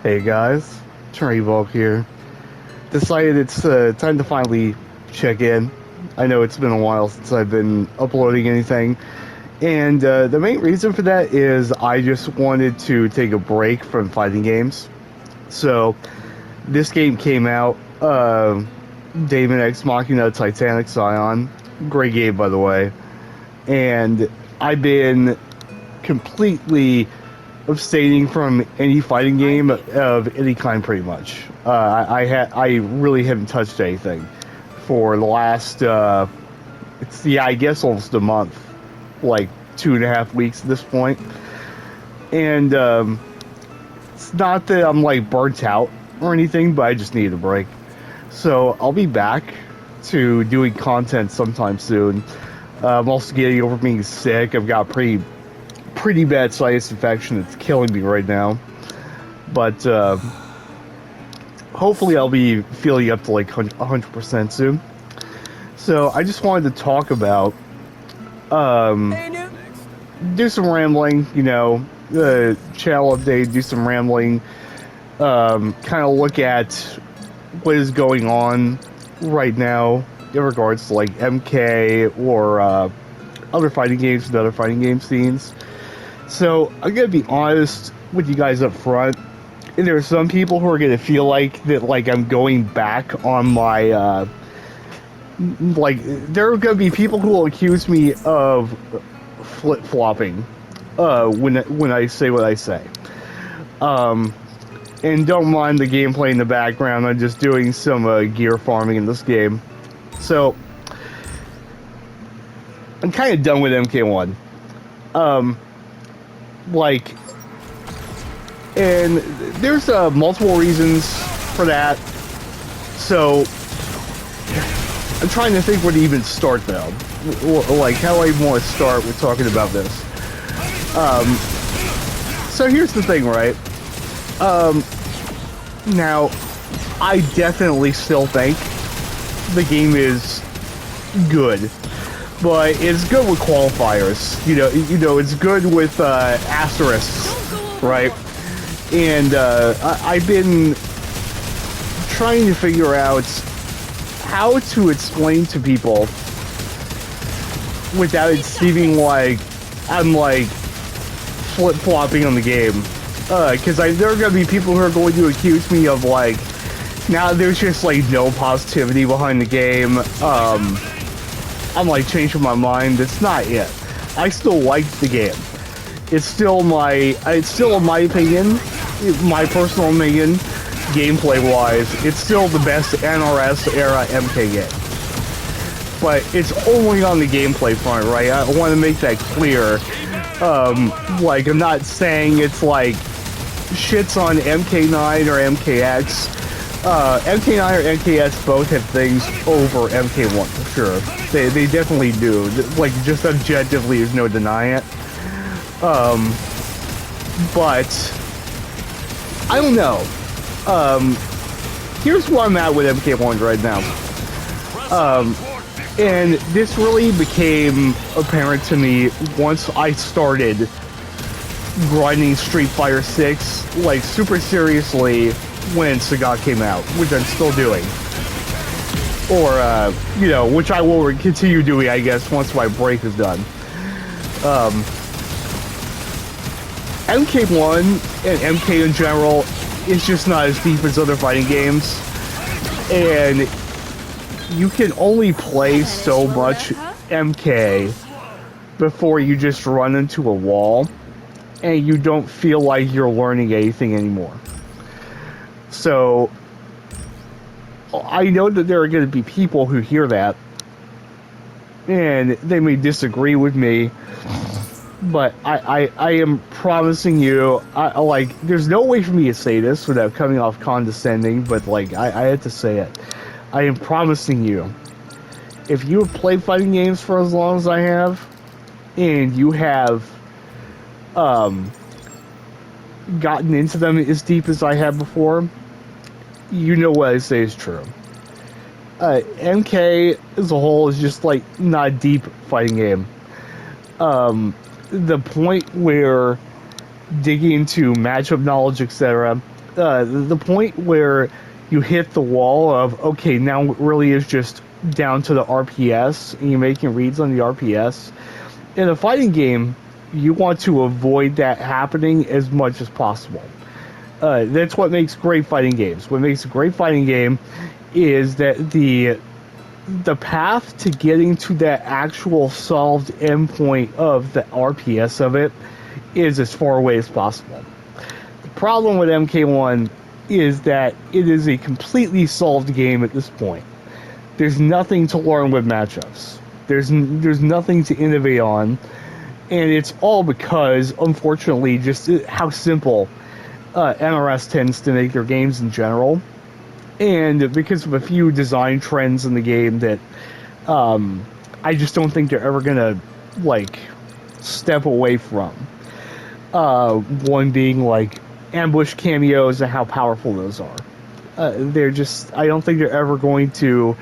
Hey guys, Trey Volk here. Decided it's time to finally check in. I know it's been a while since I've been uploading anything, and the main reason for that is I just wanted to take a break from fighting games. So, this game came out, Daemon X Machina Titanic Scion. Great game, by the way. And I've been completely abstaining from any fighting game of any kind, pretty much. I really haven't touched anything for the last I guess almost a month, like 2.5 weeks at this point. And it's not that I'm like burnt out or anything, but I just need a break. So I'll be back to doing content sometime soon. I'm also getting over being sick. I've got pretty bad sinus infection. It's killing me right now. But hopefully I'll be feeling up to like 100% soon. So I just wanted to talk about do some rambling, channel update, do some rambling, kind of look at what is going on right now in regards to like MK or other fighting games and other fighting game scenes. So I'm gonna be honest with you guys up front. And there are some people who are gonna feel like that, like I'm going back on my, like there are gonna be people who will accuse me of flip flopping, when I say what I say. And don't mind the gameplay in the background. I'm just doing some gear farming in this game. So I'm kind of done with MK1. And there's multiple reasons for that. So I'm trying to think where to even start though. Like, how do I even want to start with talking about this? So here's the thing, right? Now, I definitely still think the game is good, but it's good with qualifiers. It's good with asterisks, right? And I've been trying to figure out how to explain to people without it seeming like I'm like flip-flopping on the game. Because there are going to be people who are going to accuse me of like, now there's just like no positivity behind the game. I'm like changing my mind. It's not it. I still like the game. It's still in my opinion, my personal opinion, gameplay-wise, it's still the best NRS era MK game. But it's only on the gameplay front, right? I want to make that clear. Like, I'm not saying it's like shits on MK9 or MKX. MK9 or MKX both have things over MK1 for sure. They definitely do. Like, just objectively, there's no denying it. But I don't know. Here's where I'm at with MK1 right now. And this really became apparent to me once I started grinding Street Fighter 6 like super seriously when Sagat came out, which I'm still doing. Or, which I will continue doing, I guess, once my break is done. MK1 and MK in general is just not as deep as other fighting games. And you can only play so much MK before you just run into a wall and you don't feel like you're learning anything anymore. So I know that there are going to be people who hear that and they may disagree with me, but I am promising you, there's no way for me to say this without coming off condescending, but like I had to say it. I am promising you, if you have played fighting games for as long as I have, and you have gotten into them as deep as I have before, you know what I say is true. MK as a whole is just like not a deep fighting game. The point where digging into matchup knowledge, etc., The point where you hit the wall of, okay, now it really is just down to the RPS, and you're making reads on the RPS. In a fighting game, you want to avoid that happening as much as possible. That's what makes great fighting games. What makes a great fighting game is that the path to getting to that actual solved endpoint of the RPS of it is as far away as possible. The problem with MK1 is that it is a completely solved game at this point. There's nothing to learn with matchups. There's nothing to innovate on, and it's all because, unfortunately, just how simple NRS tends to make their games in general, and because of a few design trends in the game that I just don't think they're ever gonna like step away from. One being like ambush cameos and how powerful those are. They're just, I don't think they're ever going to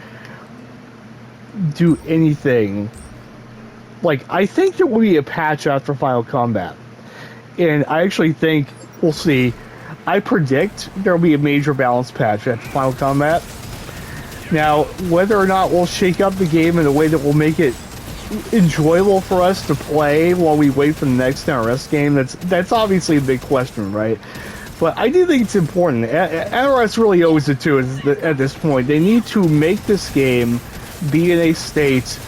do anything. Like, I think there will be a patch after Final Combat, and I actually think we'll see. I predict there will be a major balance patch after Final Combat. Now, whether or not we'll shake up the game in a way that will make it enjoyable for us to play while we wait for the next NRS game, that's obviously a big question, right? But I do think it's important. NRS really owes it to us at this point. They need to make this game be in a state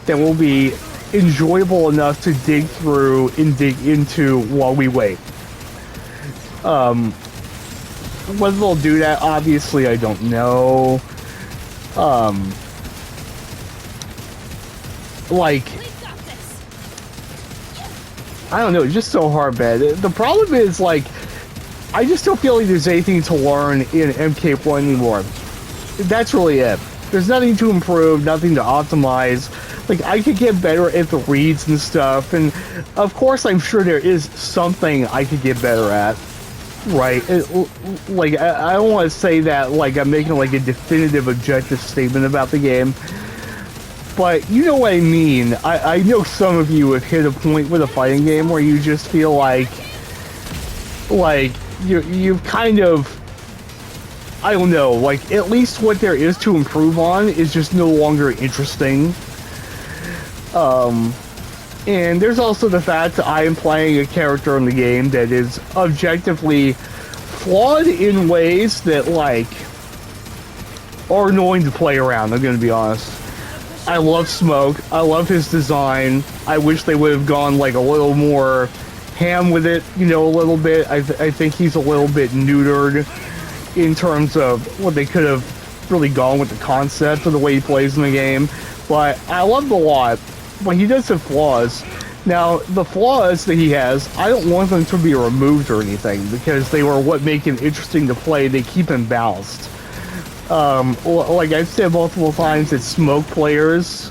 that will be enjoyable enough to dig through and dig into while we wait. Whether they'll do that, obviously, I don't know. Like, I don't know, it's just so hard, man. The problem is, like, I just don't feel like there's anything to learn in MK1 anymore. That's really it. There's nothing to improve, nothing to optimize. Like, I could get better at the reads and stuff, and of course I'm sure there is something I could get better at. Right, like, I don't want to say that, like, I'm making, like, a definitive objective statement about the game, but you know what I mean. I know some of you have hit a point with a fighting game where you just feel like you've kind of, I don't know, like, at least what there is to improve on is just no longer interesting. And there's also the fact that I am playing a character in the game that is objectively flawed in ways that, like, are annoying to play around, I'm gonna be honest. I love Smoke. I love his design. I wish they would have gone, like, a little more ham with it, you know, a little bit. I think he's a little bit neutered in terms of what they could have really gone with the concept of the way he plays in the game. But I love him a lot. But he does have flaws. Now, the flaws that he has, I don't want them to be removed or anything, because they were what make him interesting to play. They keep him balanced. Like I've said multiple times, that Smoke players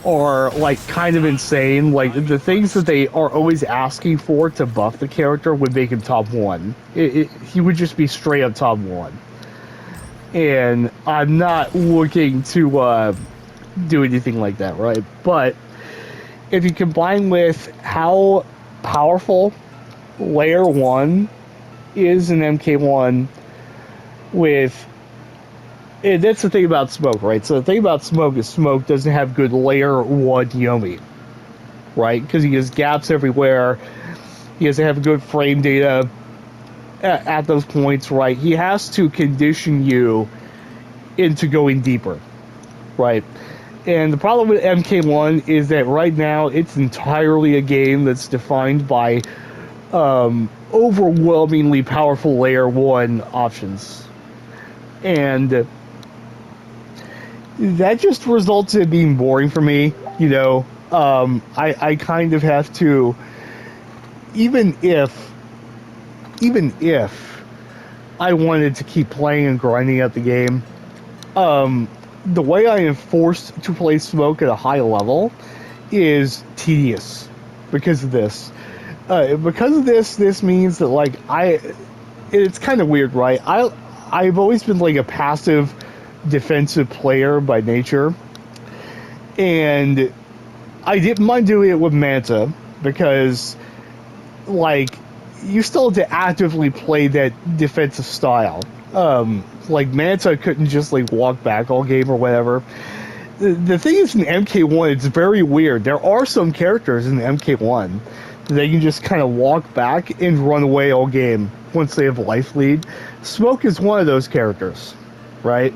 are, like, kind of insane. Like, the things that they are always asking for to buff the character would make him top 1. He would just be straight up top 1. And I'm not looking to do anything like that, right? But if you combine with how powerful Layer 1 is in MK1 with... And that's the thing about Smoke, right? So the thing about Smoke is Smoke doesn't have good Layer 1 Yomi, right? Because he has gaps everywhere. He doesn't have good frame data at those points, right? He has to condition you into going deeper, right? And the problem with MK1 is that right now it's entirely a game that's defined by overwhelmingly powerful Layer 1 options. And that just results in being boring for me, you know. I kind of have to, even if I wanted to keep playing and grinding out the game, the way I am forced to play Smoke at a high level is tedious because of this. This means that, like, it's kind of weird, right? I've always been, like, a passive defensive player by nature, and I didn't mind doing it with Manta because, like, you still had to actively play that defensive style. Like Manta couldn't just like walk back all game or whatever. The thing is, in MK1, it's very weird. There are some characters in MK1 that they can just kind of walk back and run away all game once they have a life lead. Smoke is one of those characters, right?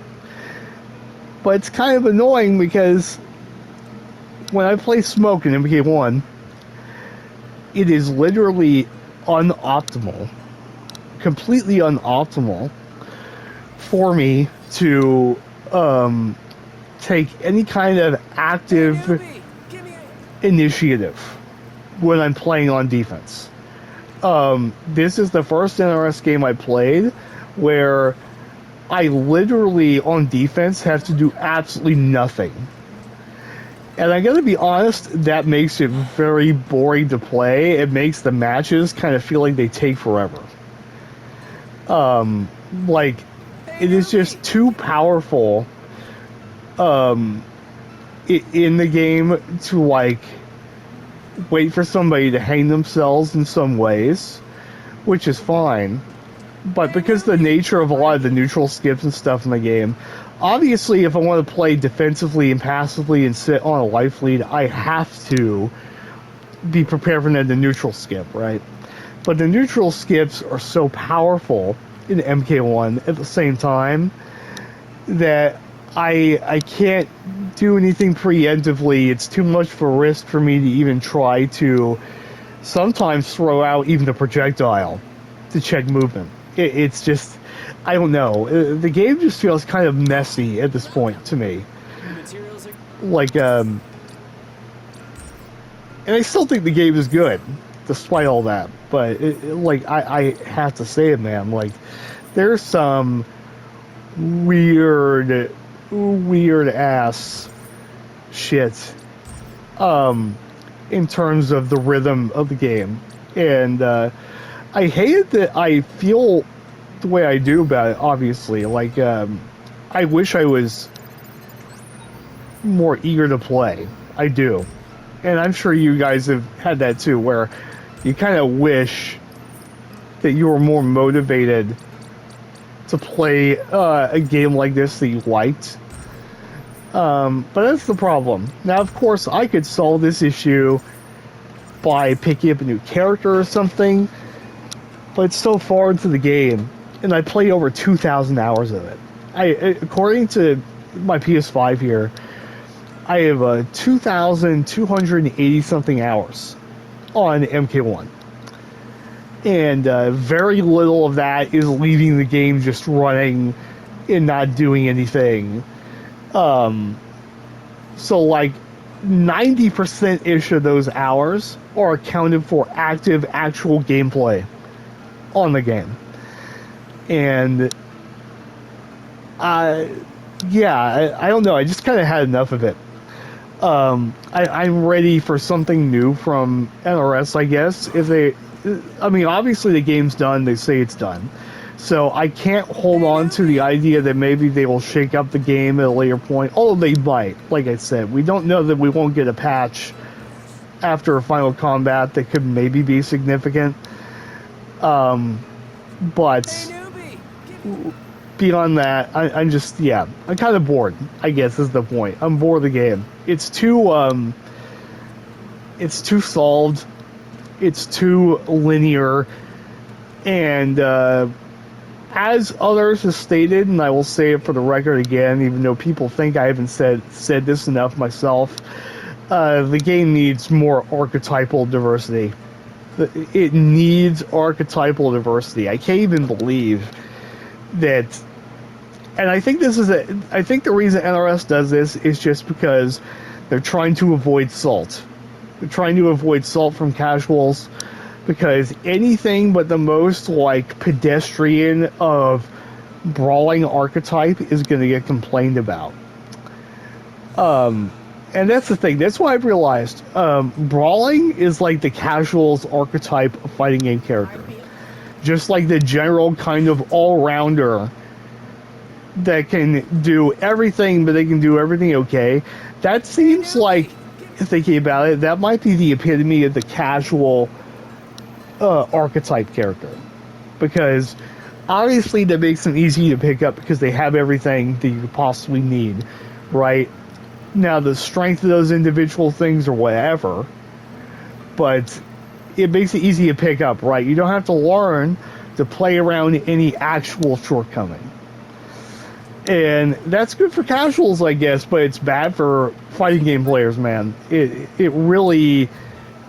But it's kind of annoying because when I play Smoke in MK1, it is literally unoptimal, completely unoptimal for me to take any kind of active initiative when I'm playing on defense. This is the first NRS game I played where I literally, on defense, have to do absolutely nothing. And I gotta be honest, that makes it very boring to play. It makes the matches kind of feel like they take forever. Like, it is just too powerful in the game to, like, wait for somebody to hang themselves in some ways, which is fine. But because the nature of a lot of the neutral skips and stuff in the game, obviously if I want to play defensively and passively and sit on a life lead, I have to be prepared for the neutral skip, right? But the neutral skips are so powerful in MK1 at the same time that I can't do anything preemptively. It's too much of a risk for me to even try to sometimes throw out even a projectile to check movement. It's just, I don't know. The game just feels kind of messy at this point to me. Like, and I still think the game is good, despite all that. But, I have to say it, man. Like, there's some weird ass shit in terms of the rhythm of the game. And I hate it that I feel the way I do about it, obviously. Like, I wish I was more eager to play. I do. And I'm sure you guys have had that too, where you kind of wish that you were more motivated to play a game like this that you liked. But that's the problem. Now, of course, I could solve this issue by picking up a new character or something, but it's so far into the game, and I played over 2,000 hours of it. According to my PS5 here, I have 2,280 something hours on MK1. And very little of that is leaving the game just running and not doing anything. So like 90%-ish of those hours are accounted for active, actual gameplay on the game. And I don't know, I just kind of had enough of it. I'm ready for something new from NRS, I guess. Obviously the game's done, they say it's done. So I can't hold on to the idea that maybe they will shake up the game at a later point. Although they might, like I said. We don't know that we won't get a patch after Final Combat that could maybe be significant. But beyond that, I'm just, I'm kind of bored, I guess is the point. I'm bored of the game. It's too solved. It's too linear. And as others have stated, and I will say it for the record again, even though people think I haven't said this enough myself, the game needs more archetypal diversity. It needs archetypal diversity. I can't even believe that. And I think I think the reason NRS does this is just because they're trying to avoid salt. They're trying to avoid salt from casuals, because anything but the most, like, pedestrian of brawling archetype is going to get complained about. And that's the thing. That's what I've realized. Brawling is like the casual's archetype of fighting game character. Just like the general kind of all-rounder that can do everything, but they can do everything okay. That seems like, thinking about it, that might be the epitome of the casual archetype character, because obviously that makes them easy to pick up because they have everything that you could possibly need, right? Now the strength of those individual things or whatever, but it makes it easy to pick up, right? You don't have to learn to play around any actual shortcoming. And that's good for casuals, I guess, but it's bad for fighting game players, man. It really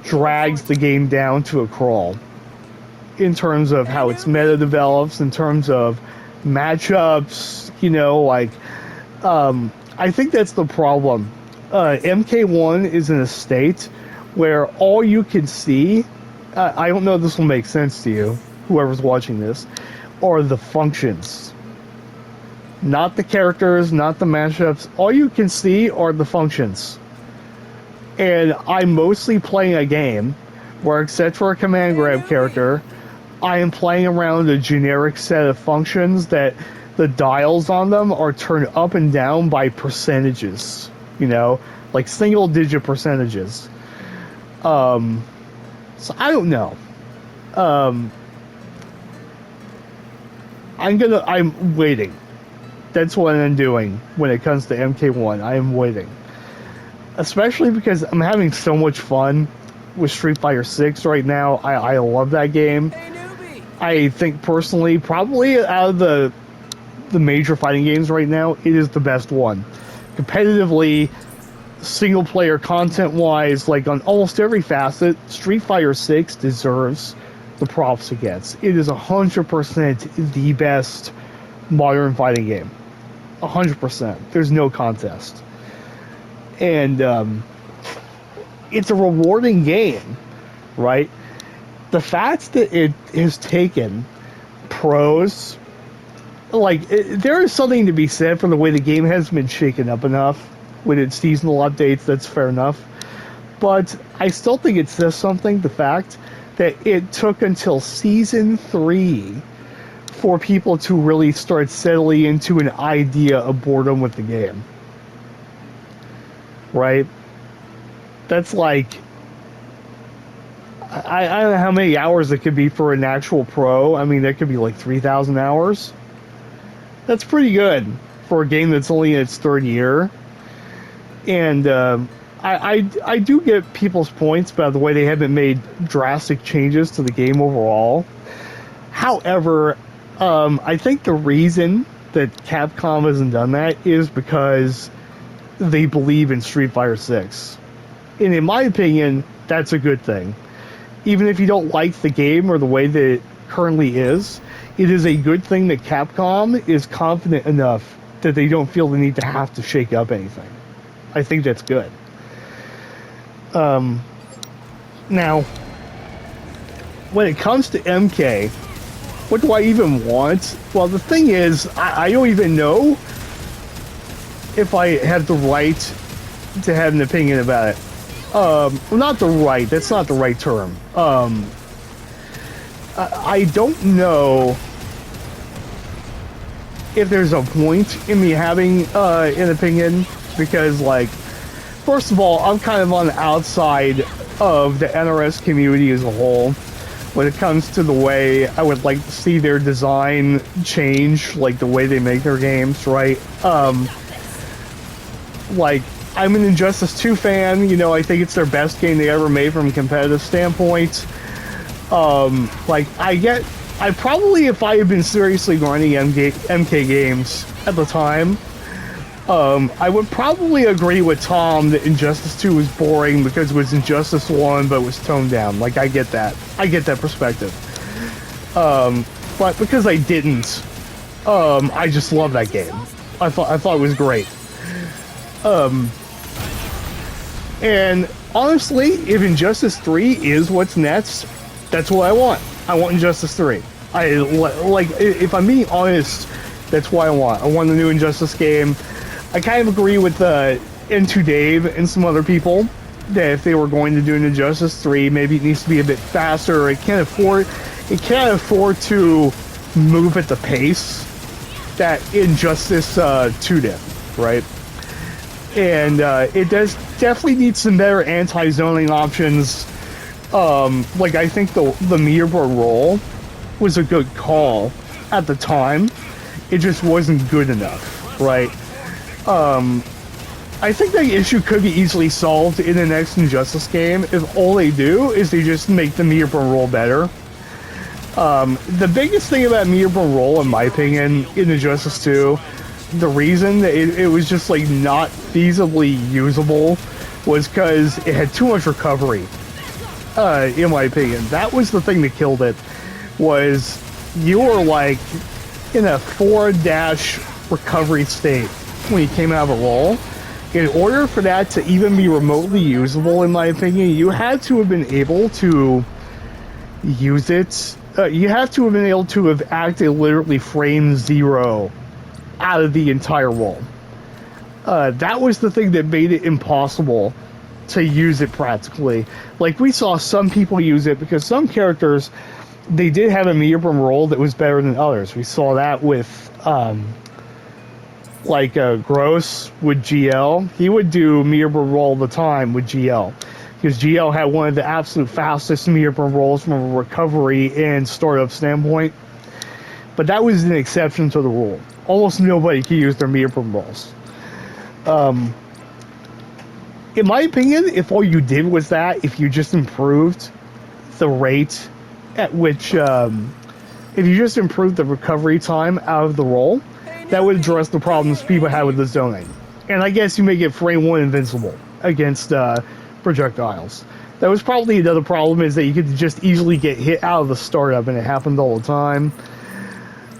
drags the game down to a crawl in terms of how its meta develops, in terms of matchups, I think that's the problem. MK1 is in a state where all you can see, I don't know if this will make sense to you, whoever's watching this, are the functions. Not the characters, not the matchups. All you can see are the functions. And I'm mostly playing a game where, except for a command grab character, I am playing around a generic set of functions that the dials on them are turned up and down by percentages, like single digit percentages. So I don't know. I'm waiting. That's what I'm doing when it comes to MK1. I am waiting. Especially because I'm having so much fun with Street Fighter 6 right now. I love that game. I think personally, probably out of the major fighting games right now, it is the best one. Competitively, single player content wise, like on almost every facet, Street Fighter 6 deserves the props it gets. It is 100% the best modern fighting game. 100%. There's no contest. And it's a rewarding game, right? The fact that it has taken pros, there is something to be said for the way the game has been shaken up enough with its seasonal updates. That's fair enough. But I still think it says something, the fact that it took until Season 3 for people to really start settling into an idea of boredom with the game. Right? That's like, I don't know how many hours it could be for an actual pro. I mean, that could be like 3,000 hours. That's pretty good for a game that's only in its third year. And I do get people's points about the way they haven't made drastic changes to the game overall. However, I think the reason that Capcom hasn't done that is because they believe in Street Fighter 6. And in my opinion, that's a good thing. Even if you don't like the game or the way that it currently is, it is a good thing that Capcom is confident enough that they don't feel the need to have to shake up anything. I think that's good. Now, when it comes to MK, what do I even want? Well, the thing is, I don't even know if I have the right to have an opinion about it. Not the right, that's not the right term. I don't know if there's a point in me having an opinion, because, first of all, I'm kind of on the outside of the NRS community as a whole when it comes to the way I would like to see their design change, the way they make their games, right? I'm an Injustice 2 fan, I think it's their best game they ever made from a competitive standpoint. I probably, if I had been seriously grinding MK games at the time, I would probably agree with Tom that Injustice 2 was boring because it was Injustice 1 but was toned down. I get that. I get that perspective. But because I didn't, I just love that game. I thought it was great. And honestly, if Injustice 3 is what's next, that's what I want. I want Injustice 3. If I'm being honest, that's what I want. I want a new Injustice game. I kind of agree with N2 Dave and some other people that if they were going to do an Injustice 3, maybe it needs to be a bit faster. It can't afford to move at the pace that Injustice 2 did, right? And it does definitely need some better anti-zoning options Like, I think the Mirror roll was a good call at the time. It just wasn't good enough, right? I think that issue could be easily solved in the next Injustice game if all they do is they just make the Mirror roll better. The biggest thing about Mirror roll, in my opinion, in Injustice 2, the reason that it was just like not feasibly usable was because it had too much recovery. In my opinion, that was the thing that killed it. Was you were like in a 4- recovery state when you came out of a roll. In order for that to even be remotely usable, in my opinion, you had to have been able to use it. You have to have been able to have acted literally frame 0 out of the entire roll. That was the thing that made it impossible to use it practically. Like, we saw some people use it because some characters, they did have a Mirror roll that was better than others. We saw that with Gross with GL. He would do Mirror roll all the time with GL because GL had one of the absolute fastest Mirror rolls from a recovery and startup standpoint. But that was an exception to the rule. Almost nobody could use their Mirror rolls. In my opinion, if all you did was that, if you just improved the rate at which, if you just improved the recovery time out of the roll, that would address the problems people had with the zoning. And I guess you make it frame 1 invincible against projectiles. That was probably another problem, is that you could just easily get hit out of the startup, and it happened all the time.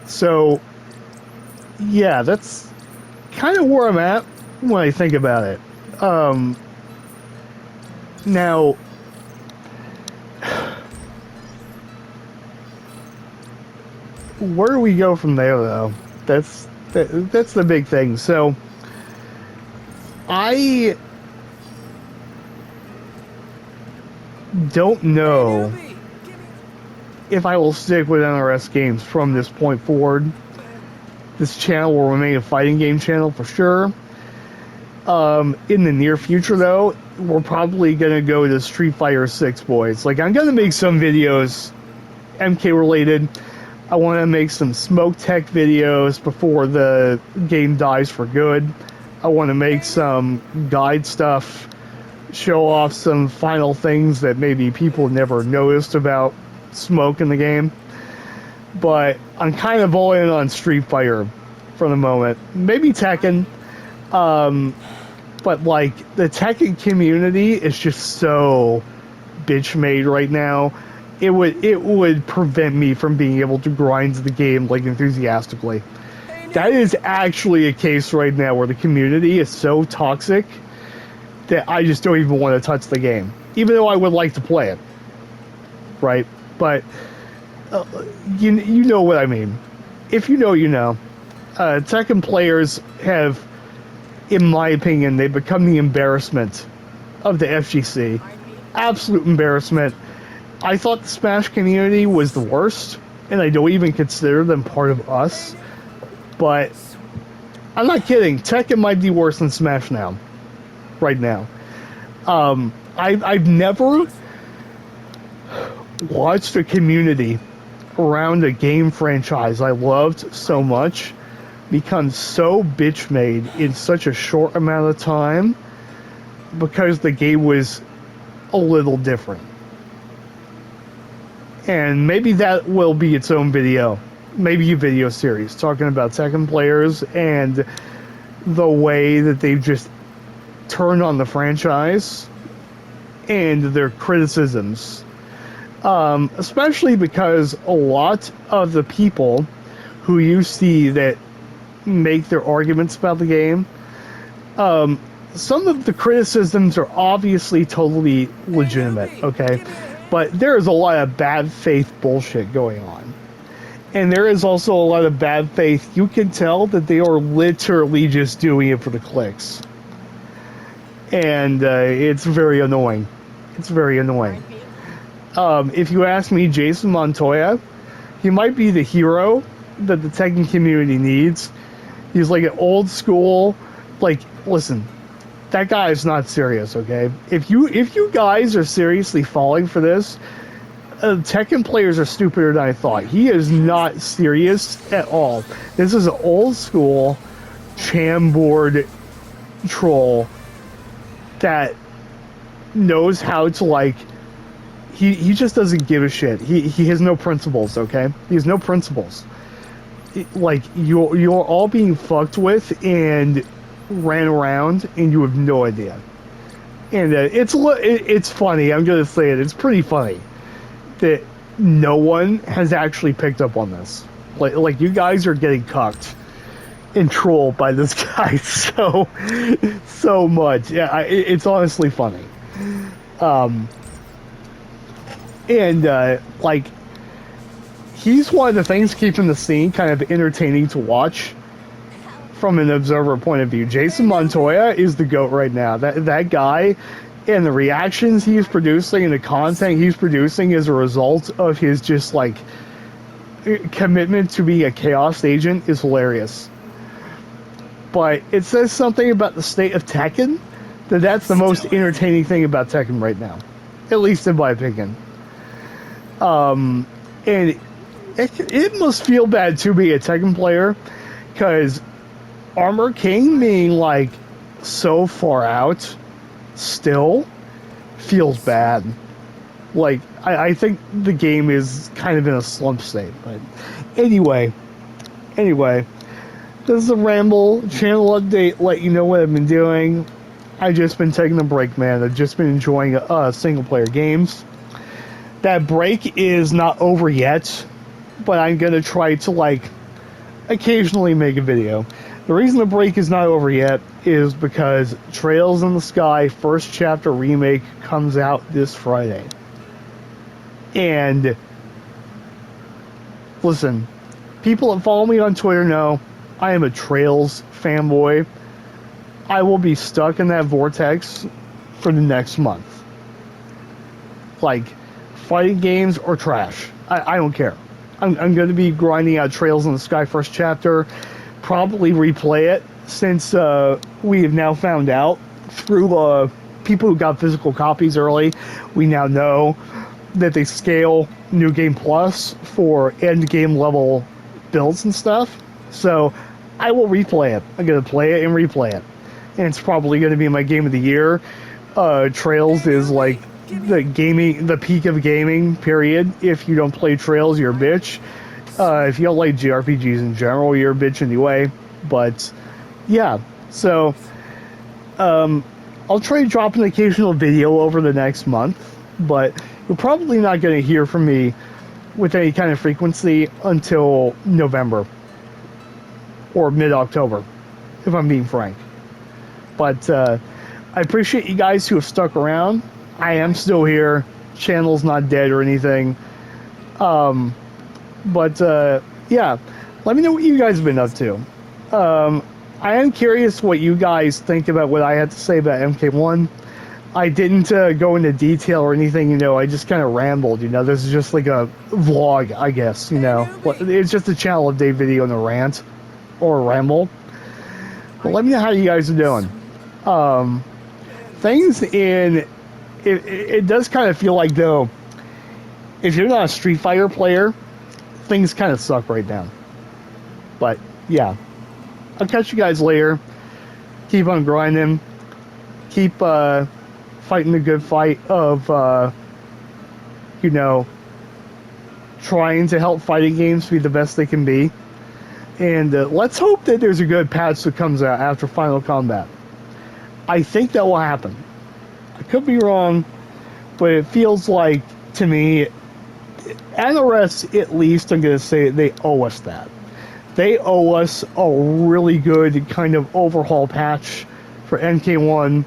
So, yeah, that's kind of where I'm at when I think about it. Now, where do we go from there, though? That's the big thing. So, I don't know if I will stick with NRS games from this point forward. This channel will remain a fighting game channel for sure. In the near future, though, we're probably going to go to Street Fighter 6, boys. Like, I'm going to make some videos MK related. I want to make some smoke tech videos before the game dies for good. I want to make some guide stuff, show off some final things that maybe people never noticed about smoke in the game. But I'm kind of all in on Street Fighter for the moment. Maybe Tekken. But like, the Tekken community is just so bitch made right now. It would prevent me from being able to grind the game like enthusiastically. That is actually a case right now where the community is so toxic that I just don't even want to touch the game, even though I would like to play it. Right? But you know what I mean. If you know, you know. Tekken players have, in my opinion, they've become the embarrassment of the FGC. Absolute embarrassment. I thought the Smash community was the worst, and I don't even consider them part of us. But I'm not kidding. Tekken might be worse than Smash now. Right now. I've never watched a community around a game franchise I loved so much become so bitch made in such a short amount of time because the game was a little different. And maybe that will be its own video. Maybe a video series talking about Tekken players and the way that they've just turned on the franchise and their criticisms. Especially because a lot of the people who you see that make their arguments about the game, some of the criticisms are obviously totally legitimate, okay? But there is a lot of bad faith bullshit going on. And there is also a lot of bad faith. You can tell that they are literally just doing it for the clicks. And it's very annoying. It's very annoying. If you ask me, Jason Montoya, he might be the hero that the Tekken community needs. He's like an old school, like, listen, that guy is not serious, okay? If you guys are seriously falling for this, Tekken players are stupider than I thought. He is not serious at all. This is an old school Chamboard troll that knows how to, like, he just doesn't give a shit. He has no principles, okay? He has no principles. Like, you're all being fucked with and ran around, and you have no idea. And it's funny. I'm gonna say it. It's pretty funny that no one has actually picked up on this. Like you guys are getting cucked and trolled by this guy so much. Yeah, it's honestly funny. Like, he's one of the things keeping the scene kind of entertaining to watch from an observer point of view. Jason Montoya is the GOAT right now. That guy, and the reactions he's producing and the content he's producing as a result of his just, like, commitment to be a chaos agent is hilarious. But it says something about the state of Tekken that's the most entertaining thing about Tekken right now, at least in my opinion. And it must feel bad to be a Tekken player, because Armor King being, like, so far out still feels bad. Like, I think the game is kind of in a slump state. But anyway, this is a Ramble channel update. Let you know what I've been doing. I've just been taking a break, man. I've just been enjoying single player games. That break is not over yet, but I'm gonna try to, like, occasionally make a video. The reason the break is not over yet is because Trails in the Sky First Chapter Remake comes out this Friday. And listen, people that follow me on Twitter know I am a Trails fanboy. I will be stuck in that vortex for the next month. Like, fighting games or trash, I don't care. I'm going to be grinding out Trails in the Sky First Chapter, probably replay it, since we have now found out through people who got physical copies early. We now know that they scale New Game Plus for end game level builds and stuff. So I will replay it. I'm going to play it and replay it. And it's probably going to be my game of the year. Trails is like the peak of gaming, period. If you don't play Trails, you're a bitch. If you don't like JRPGs in general, you're a bitch anyway. But yeah, so I'll try to drop an occasional video over the next month, but you're probably not going to hear from me with any kind of frequency until November or mid-October, if I'm being frank. But I appreciate you guys who have stuck around. I am still here. Channel's not dead or anything. But yeah, let me know what you guys have been up to. I am curious what you guys think about what I had to say about MK1. I didn't go into detail or anything, you know. I just kind of rambled, you know. This is just like a vlog, I guess, you know. It's just a channel update video and a rant or a ramble. But let me know how you guys are doing. Things in... It does kind of feel like, though, if you're not a Street Fighter player, things kind of suck right now. But, yeah. I'll catch you guys later. Keep on grinding. Keep fighting the good fight of, you know, trying to help fighting games be the best they can be. And let's hope that there's a good patch that comes out after Final Combat. I think that will happen. I could be wrong, but it feels like, to me, NRS, at least, I'm going to say, they owe us that. They owe us a really good kind of overhaul patch for NK1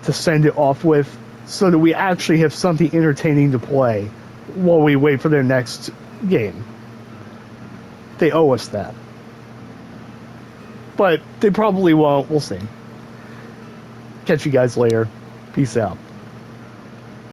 to send it off with, so that we actually have something entertaining to play while we wait for their next game. They owe us that. But they probably won't. We'll see. Catch you guys later. Peace out.